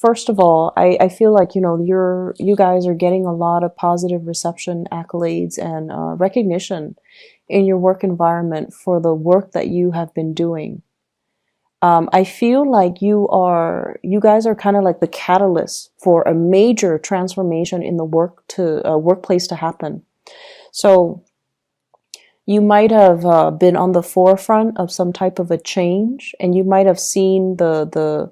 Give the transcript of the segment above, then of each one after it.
first of all, I feel like, you guys are getting a lot of positive reception, accolades, and recognition in your work environment for the work that you have been doing. I feel like you guys are kind of like the catalyst for a major transformation in the workplace to happen. So you might have been on the forefront of some type of a change, and you might have seen the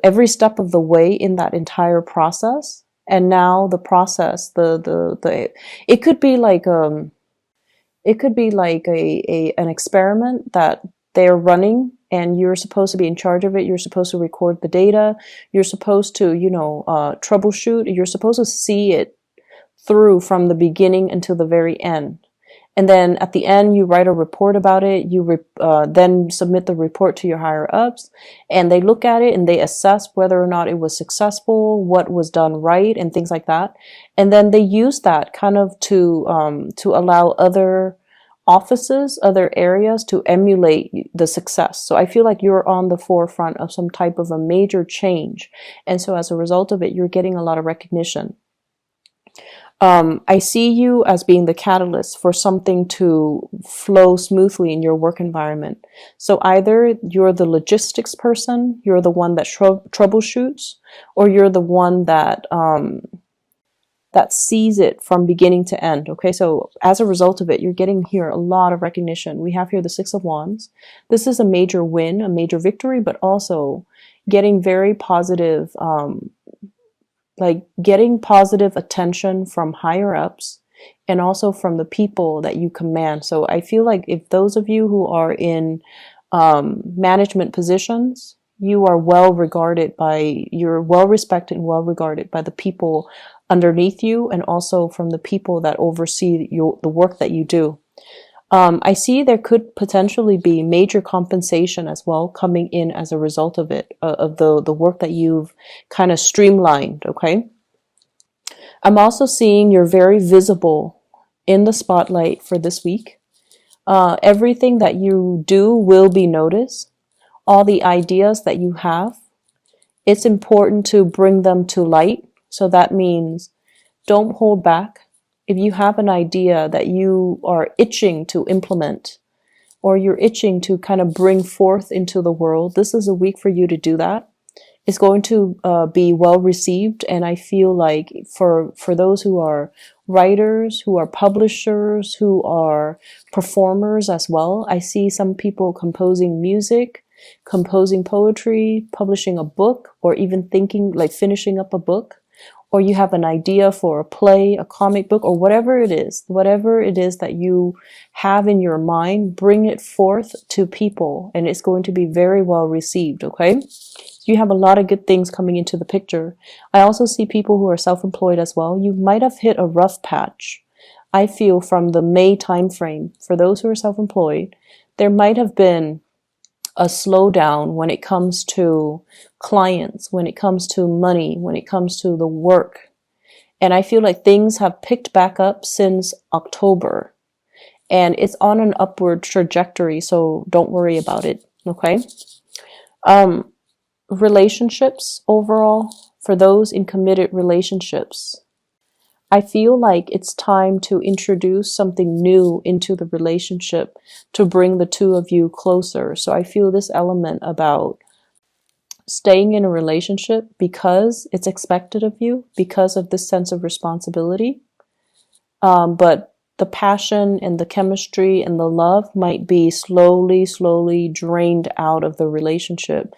every step of the way in that entire process. And now the process, it could be like an experiment that they're running, and you're supposed to be in charge of it. You're supposed to record the data. You're supposed to, troubleshoot. You're supposed to see it through from the beginning until the very end. And then at the end, you write a report about it. You then submit the report to your higher ups, and they look at it and they assess whether or not it was successful, what was done right, and things like that. And then they use that kind of to allow other offices, other areas to emulate the success. So I feel like you're on the forefront of some type of a major change. And so as a result of it, you're getting a lot of recognition. I see you as being the catalyst for something to flow smoothly in your work environment. So either you're the logistics person, you're the one that troubleshoots, or you're the one that sees it from beginning to end. Okay, so as a result of it, you're getting here a lot of recognition. We have here the Six of Wands. This is a major win, a major victory, but also getting very positive, getting positive attention from higher ups and also from the people that you command. So I feel like if those of you who are in management positions, you're well respected and well regarded by the people underneath you, and also from the people that oversee the work that you do. I see there could potentially be major compensation as well coming in as a result of it, of the work that you've kind of streamlined, okay? I'm also seeing you're very visible in the spotlight for this week. Everything that you do will be noticed. All the ideas that you have, it's important to bring them to light. So that means don't hold back. If you have an idea that you are itching to implement, or you're itching to kind of bring forth into the world, this is a week for you to do that. It's going to be well received. And I feel like for those who are writers, who are publishers, who are performers as well, I see some people composing music, composing poetry, publishing a book, or even thinking like finishing up a book. Or you have an idea for a play, a comic book, or whatever it is that you have in your mind, bring it forth to people, and it's going to be very well received, okay? You have a lot of good things coming into the picture. I also see people who are self-employed as well. You might have hit a rough patch. I feel from the May timeframe, for those who are self-employed, there might have been a slowdown when it comes to clients, when it comes to money, when it comes to the work. And I feel like things have picked back up since October, and it's on an upward trajectory. So don't worry about it. Okay. Relationships overall, for those in committed relationships, I feel like it's time to introduce something new into the relationship to bring the two of you closer. So I feel this element about staying in a relationship because it's expected of you, because of this sense of responsibility. But the passion and the chemistry and the love might be slowly drained out of the relationship.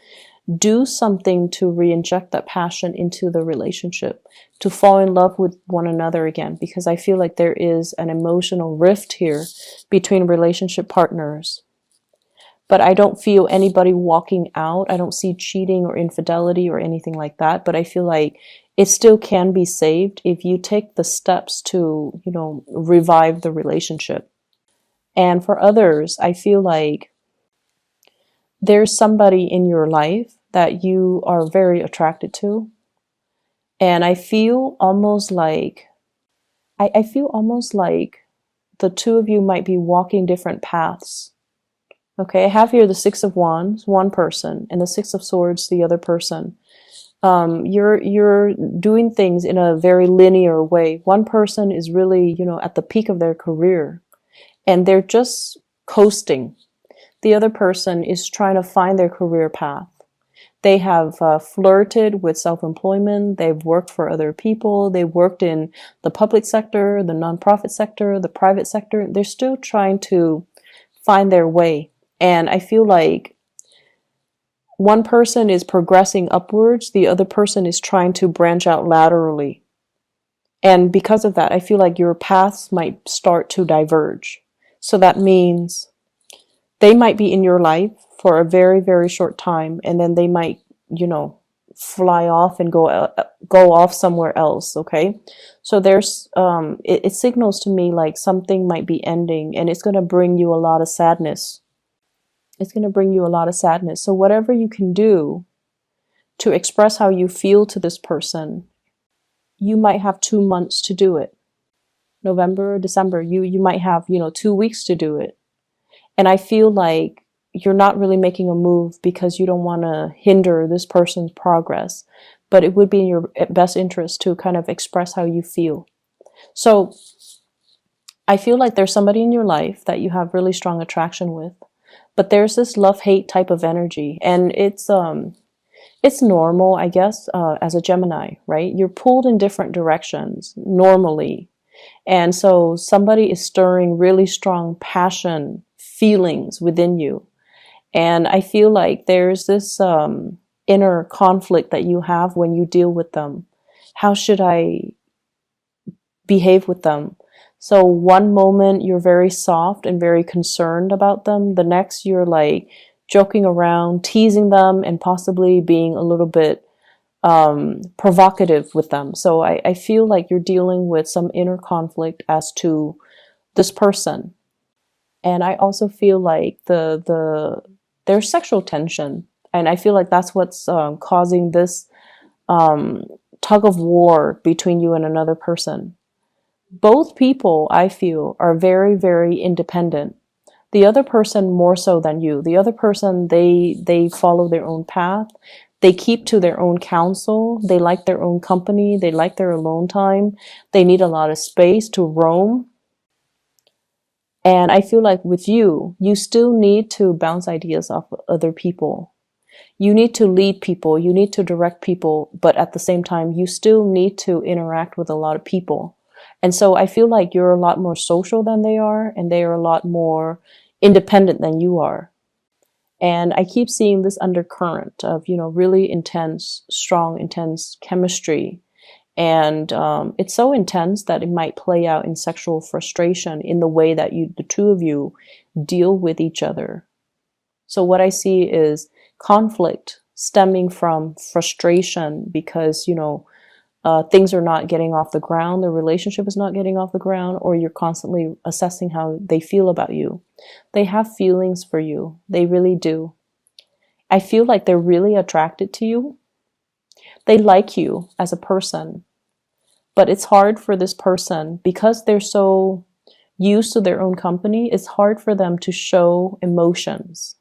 Do something to re-inject that passion into the relationship, to fall in love with one another again, because I feel like there is an emotional rift here between relationship partners. But I don't feel anybody walking out. I don't see cheating or infidelity or anything like that. But I feel like it still can be saved if you take the steps to, revive the relationship. And for others, I feel like there's somebody in your life that you are very attracted to. And I feel almost like, I feel almost like the two of you might be walking different paths. Okay, I have here the Six of Wands, one person, and the Six of Swords, the other person. You're doing things in a very linear way. One person is really, at the peak of their career, and they're just coasting. The other person is trying to find their career path. They have flirted with self-employment. They've worked for other people. They've worked in the public sector, the nonprofit sector, the private sector. They're still trying to find their way. And I feel like one person is progressing upwards, the other person is trying to branch out laterally. And because of that, I feel like your paths might start to diverge. So that means they might be in your life for a very, very short time, and then they might, fly off and go off somewhere else. Okay, so there's it signals to me like something might be ending, and it's going to bring you a lot of sadness. It's going to bring you a lot of sadness. So whatever you can do to express how you feel to this person, you might have 2 months to do it. November, December, you might have 2 weeks to do it. And I feel like you're not really making a move because you don't want to hinder this person's progress, but it would be in your best interest to kind of express how you feel. So I feel like there's somebody in your life that you have really strong attraction with, but there's this love-hate type of energy, and it's normal, I guess, as a Gemini, right? You're pulled in different directions normally. And so somebody is stirring really strong passion, feelings within you. And I feel like there's this inner conflict that you have when you deal with them. How should I behave with them? So one moment you're very soft and very concerned about them. The next you're like joking around, teasing them, and possibly being a little bit provocative with them. So I feel like you're dealing with some inner conflict as to this person. And I also feel like there's sexual tension. And I feel like that's what's causing this tug of war between you and another person. Both people, I feel, are very, very independent. The other person more so than you. The other person, they follow their own path. They keep to their own counsel. They like their own company. They like their alone time. They need a lot of space to roam. And I feel like with you, you still need to bounce ideas off of other people. You need to lead people. You need to direct people. But at the same time, you still need to interact with a lot of people. And so I feel like you're a lot more social than they are, and they are a lot more independent than you are. And I keep seeing this undercurrent of, really intense, strong, intense chemistry. And it's so intense that it might play out in sexual frustration in the way that the two of you deal with each other. So what I see is conflict stemming from frustration because, things are not getting off the ground, the relationship is not getting off the ground, or you're constantly assessing how they feel about you. They have feelings for you. They really do. I feel like they're really attracted to you. They like you as a person, but it's hard for this person because they're so used to their own company. It's hard for them to show emotions.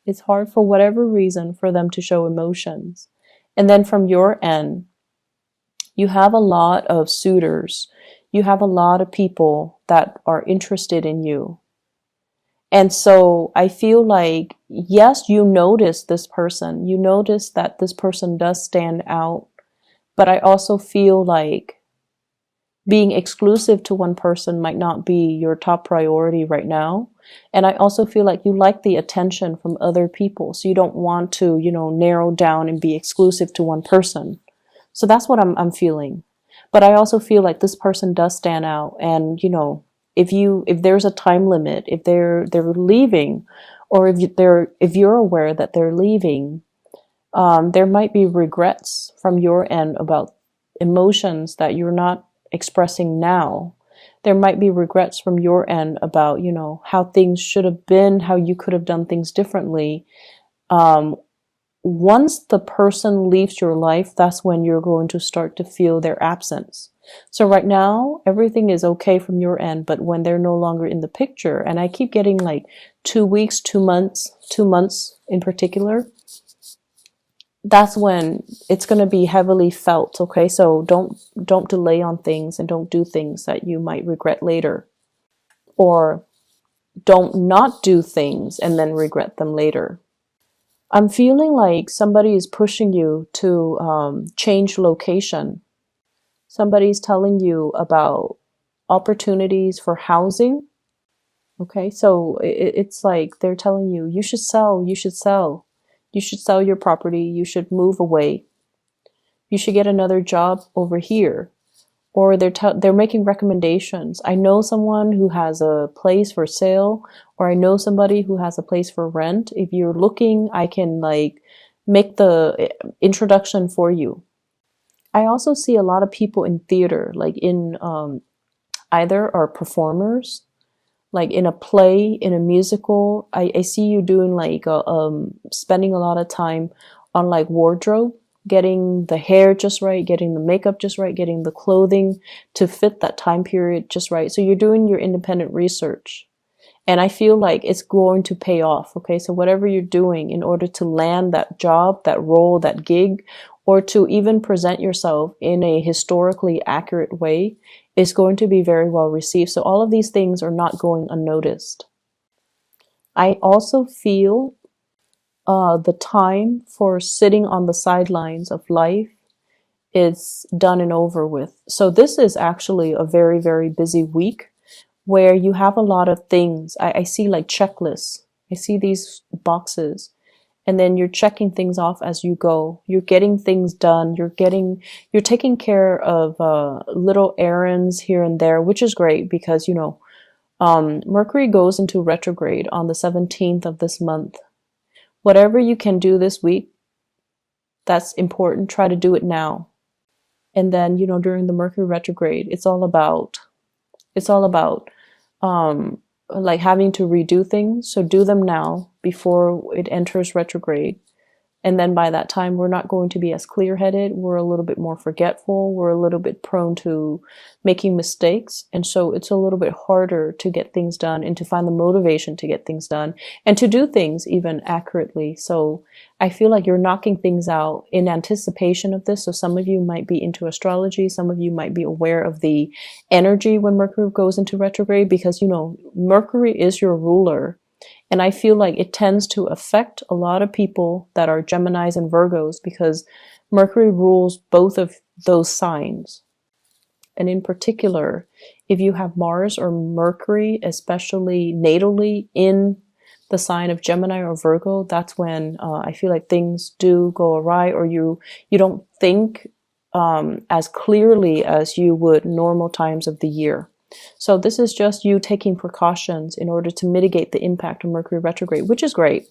It's hard for whatever reason for them to show emotions. And then from your end, you have a lot of suitors. You have a lot of people that are interested in you. And so I feel like, yes, you notice this person. You notice that this person does stand out. But I also feel like being exclusive to one person might not be your top priority right now. And I also feel like you like the attention from other people. So you don't want to, narrow down and be exclusive to one person. So that's what I'm feeling. But I also feel like this person does stand out. And, if there's a time limit, if they're leaving, or if you're aware that they're leaving, there might be regrets from your end about emotions that you're not expressing now. There might be regrets from your end about, how things should have been, how you could have done things differently. Once the person leaves your life, that's when you're going to start to feel their absence. So right now, everything is okay from your end, but when they're no longer in the picture, and I keep getting like 2 weeks, 2 months in particular, that's when it's going to be heavily felt. Okay, so don't delay on things, and don't do things that you might regret later, or don't not do things and then regret them later. I'm feeling like somebody is pushing you to change location. Somebody's telling you about opportunities for housing. Okay, so it's like they're telling you, you should sell, you should sell, you should sell your property, you should move away, you should get another job over here. Or they're making recommendations. I know someone who has a place for sale, or I know somebody who has a place for rent. If you're looking, I can like make the introduction for you. I also see a lot of people in theater, like in either are performers, like in a play, in a musical. I see you doing like spending a lot of time on like wardrobe, getting the hair just right, getting the makeup just right, getting the clothing to fit that time period just right. So you're doing your independent research. And I feel like it's going to pay off. Okay. So whatever you're doing in order to land that job, that role, that gig, or to even present yourself in a historically accurate way is going to be very well received. So all of these things are not going unnoticed. I also feel the time for sitting on the sidelines of life is done and over with. So this is actually a very, very busy week where you have a lot of things. I see like checklists. I see these boxes, and then you're checking things off as you go. You're getting things done. You're taking care of little errands here and there, which is great because, Mercury goes into retrograde on the 17th of this month. Whatever you can do this week, that's important. Try to do it now. And then, during the Mercury retrograde, it's all about like having to redo things. So do them now before it enters retrograde. And then by that time, we're not going to be as clear-headed. We're a little bit more forgetful. We're a little bit prone to making mistakes. And so it's a little bit harder to get things done and to find the motivation to get things done and to do things even accurately. So I feel like you're knocking things out in anticipation of this. So some of you might be into astrology. Some of you might be aware of the energy when Mercury goes into retrograde because, Mercury is your ruler. And I feel like it tends to affect a lot of people that are Geminis and Virgos because Mercury rules both of those signs. And in particular, if you have Mars or Mercury, especially natally in the sign of Gemini or Virgo, that's when I feel like things do go awry, or you don't think as clearly as you would normal times of the year. So this is just you taking precautions in order to mitigate the impact of Mercury retrograde, which is great.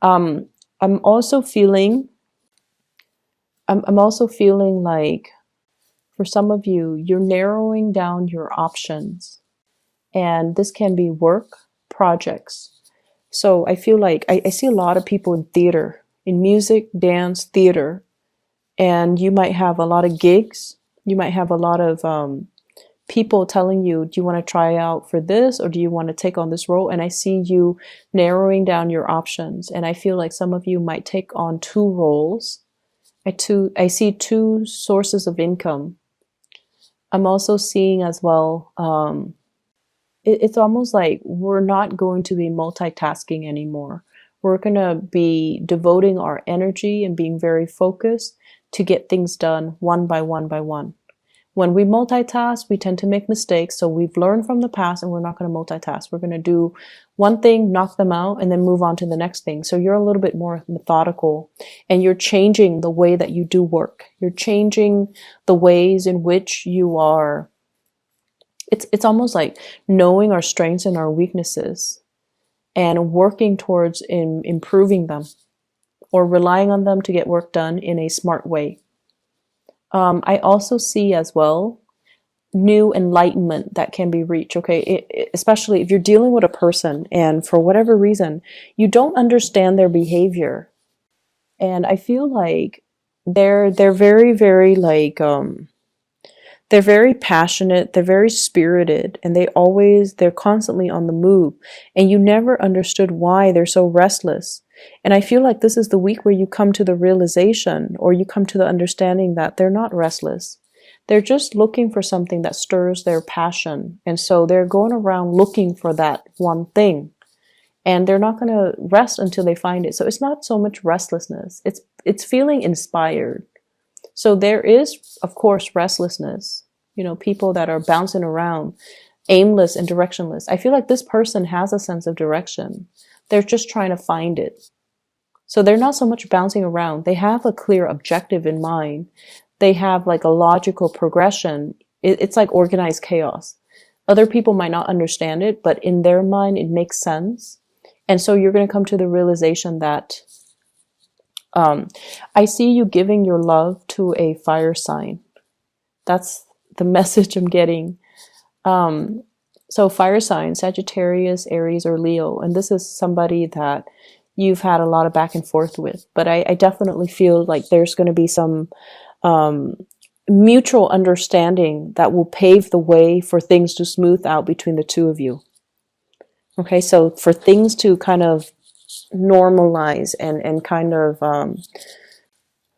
I'm also feeling like for some of you, you're narrowing down your options, and this can be work, projects. So I feel like I see a lot of people in theater, in music, dance, theater, and you might have a lot of gigs. You might have a lot of people telling you, do you want to try out for this or do you want to take on this role? And I see you narrowing down your options. And I feel like some of you might take on two roles. I see two sources of income. I'm also seeing as well, it's almost like we're not going to be multitasking anymore. We're going to be devoting our energy and being very focused to get things done one by one by one. When we multitask, we tend to make mistakes. So we've learned from the past and we're not going to multitask. We're going to do one thing, knock them out, and then move on to the next thing. So you're a little bit more methodical and you're changing the way that you do work. You're changing the ways in which you are. It's almost like knowing our strengths and our weaknesses and working towards improving them or relying on them to get work done in a smart way. I also see as well new enlightenment that can be reached, okay? Especially if you're dealing with a person and for whatever reason, you don't understand their behavior. And I feel like they're very, very like, they're very passionate, they're very spirited, and they're constantly on the move. And you never understood why they're so restless. And I feel like this is the week where you come to the realization, or you come to the understanding that they're not restless. They're just looking for something that stirs their passion. And so they're going around looking for that one thing. And they're not going to rest until they find it. So it's not so much restlessness. It's feeling inspired. So there is, of course, restlessness. You know, people that are bouncing around, aimless and directionless. I feel like this person has a sense of direction. They're just trying to find it. So they're not so much bouncing around. They have a clear objective in mind. They have like a logical progression. It's like organized chaos. Other people might not understand it, but in their mind, it makes sense. And so you're going to come to the realization that I see you giving your love to a fire sign. That's the message I'm getting. So fire signs, Sagittarius, Aries, or Leo. And this is somebody that you've had a lot of back and forth with. But I definitely feel like there's going to be some mutual understanding that will pave the way for things to smooth out between the two of you. Okay, so for things to kind of normalize and kind of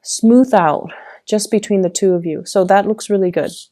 smooth out just between the two of you. So that looks really good.